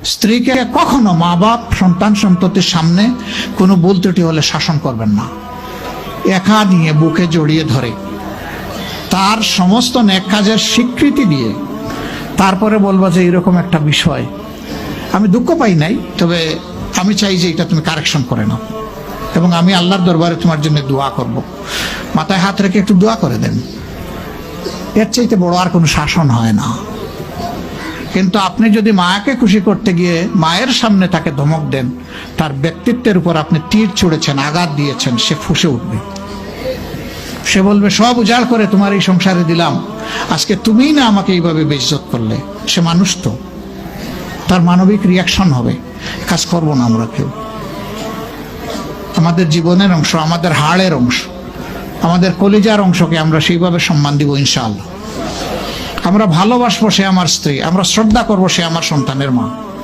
স্ত্রীকে কখনো মা বাপ সন্তান সন্ততির সামনে কোনো ভুল ত্রুটি হলে শাসন করবেন না। একা নিয়ে বুকে জড়িয়ে ধরে তার সমস্ত নেক কাজের স্বীকৃতি দিয়ে তারপরে বলবো যে এরকম একটা বিষয় আমি দুঃখ পাই নাই, তবে আমি চাই যে এটা তুমি কারেকশন করে নাও এবং আমি আল্লাহর দরবারে তোমার জন্য দোয়া করব। মাথায় হাত রেখে একটু দোয়া করে দেন। এর চাইতে বড় আর কোনো শাসন হয় না। কিন্তু আপনি যদি মাকে খুশি করতে গিয়ে মায়ের সামনে তাকে ধমক দেন, তার ব্যক্তিত্বের উপর আপনি তীর ছুঁড়েছেন, আঘাত দিয়েছেন, সে ফুঁসে উঠবে। সে বলবে সব উজাড় করে তোমার এই সংসারে দিলাম, আজকে তুমিই না আমাকে এইভাবে বেইজ্জত করলে। সে মানুষ তো, তার মানবিক রিয়াকশন হবে। কাজ করবো না আমরা কেউ। আমাদের জীবনের অংশ, আমাদের হাড়ের অংশ, আমাদের কলিজার অংশকে আমরা সেইভাবে সম্মান দিব ইনশাআল্লাহ। আমরা ভালোবাসবো সে আমার স্ত্রী, আমরা শ্রদ্ধা করবো সে আমার সন্তানের মা।